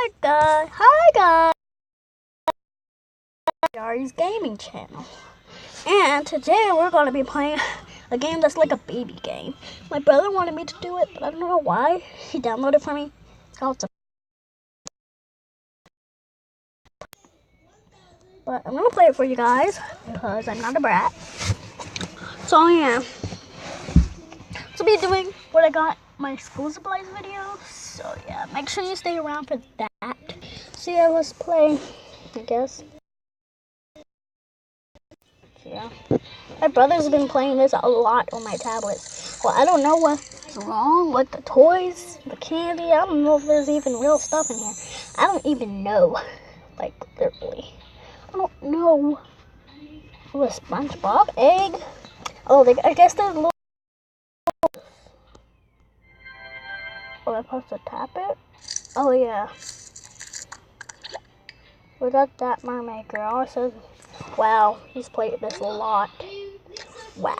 Hi guys, Ari's gaming channel, and today we're gonna be playing a game that's like a baby game. My brother wanted me to do it, but I don't know why. He downloaded it for me. It's called but I'm gonna play it for you guys because I'm not a brat. So yeah, to be doing what I got my school supplies video. So yeah, make sure you stay around for that. So yeah, let's play, I guess. Yeah. My brother's been playing this a lot on my tablet. Well, I don't know what's wrong with the toys, the candy. I don't know if there's even real stuff in here. I don't even know. Like, literally. I don't know. Oh, a SpongeBob egg? Oh, I guess there's little... Oh, I'm supposed to tap it? Oh, yeah. We got that mermaid girl. It says, wow, he's played this a lot. Wow.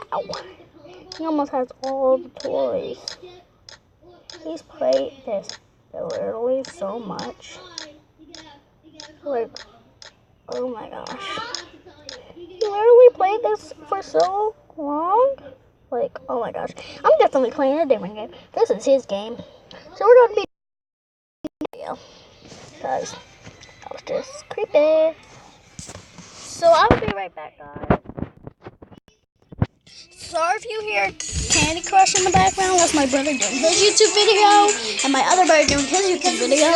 He almost has all the toys. He's played this literally so much. Like, oh my gosh. He literally played this for so long. Like, oh my gosh. I'm definitely playing a different game. This is his game. So we're going to be video. Because that was just creepy. So I'll be right back, guys. Sorry if you hear Candy Crush in the background. That's my brother doing his YouTube video, and my other brother doing his YouTube video.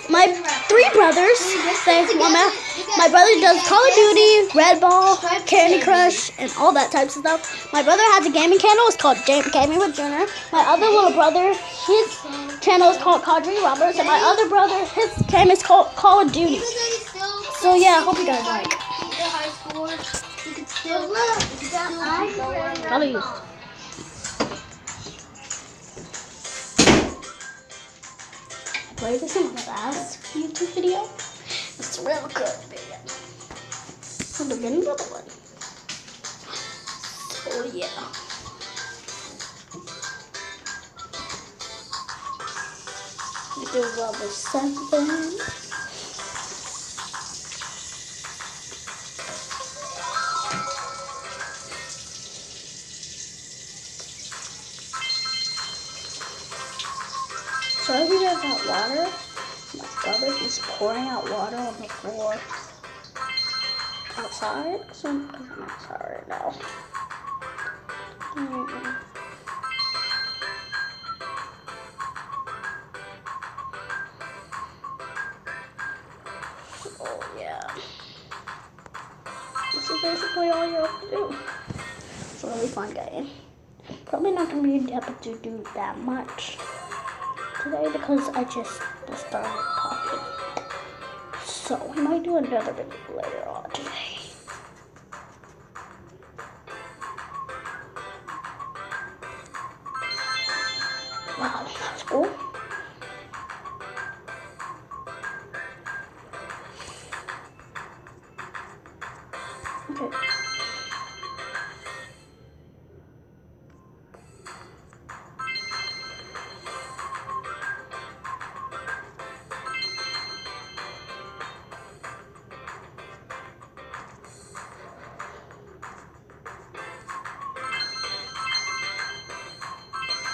My three brothers. My brother does Call of Duty, Red Ball, Candy Crush, and all that types of stuff. My brother has a gaming channel. It's called Gaming with Junior. My other little brother, his channel is called Cadre Roberts, and my other brother, his channel is called Call of Duty. So yeah, I hope you guys like. Please. I played this in my last YouTube video. It's a real good video. So we're getting another one. So yeah. We do level 7. So if you guys got water, my brother is pouring out water on the floor outside. So I'm outside right now. Oh yeah. This is basically all you have to do. It's a really fun game. Probably not going to be able to do that much today because I just started talking. So we might do another video later on today. Wow, that's cool. Okay.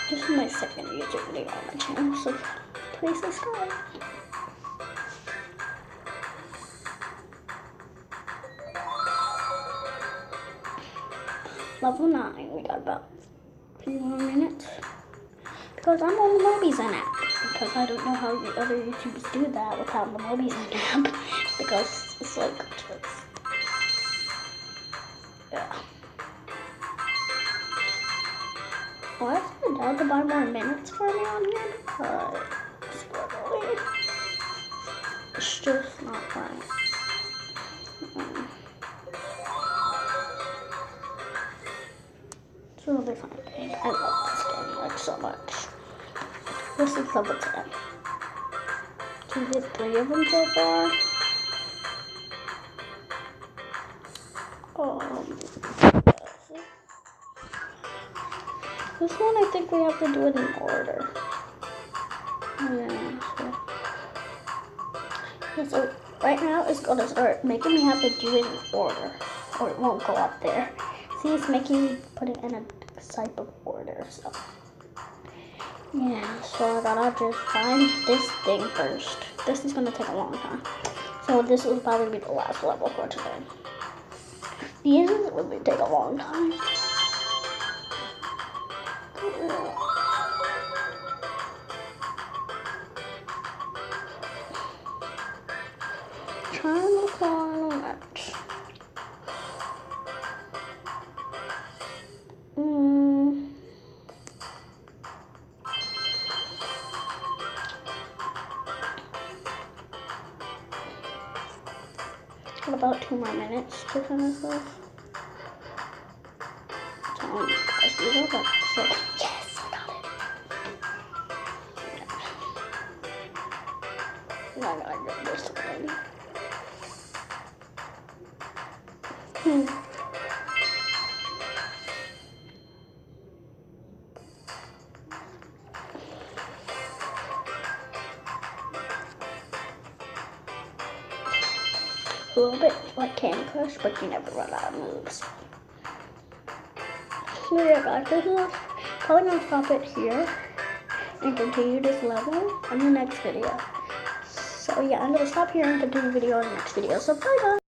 This is my second YouTube video on my channel, so please subscribe. Level 9, we got about a few more minutes. Because I'm on the Mobies in app. Because I don't know how the other YouTubers do that without the Mobies in app. Because it's like, yeah. Well, I actually had to buy more minutes for me on here because literally, it's just not right. It's a really fun game. I love this game like so much. This is level 10. So we did 3 of them so far. This one I think we have to do it in order. Yeah, so. Okay, so right now it's gonna start making me have to do it in order, or it won't go up there. See, it's making me put it in a type of order, so. Yeah, so I gotta just find this thing first. This is gonna take a long time. So this will probably be the last level for today. These really take a long time. Trying to climb that. Got about 2 more minutes to finish this. Telling you guys these are like so. Yes, I got it. Now I gotta get this one. A little bit like Candy Crush, but you never run out of moves. So yeah guys, this is probably gonna stop it here and continue this level in the next video. So yeah, I'm gonna stop here and continue the video in the next video. So bye guys.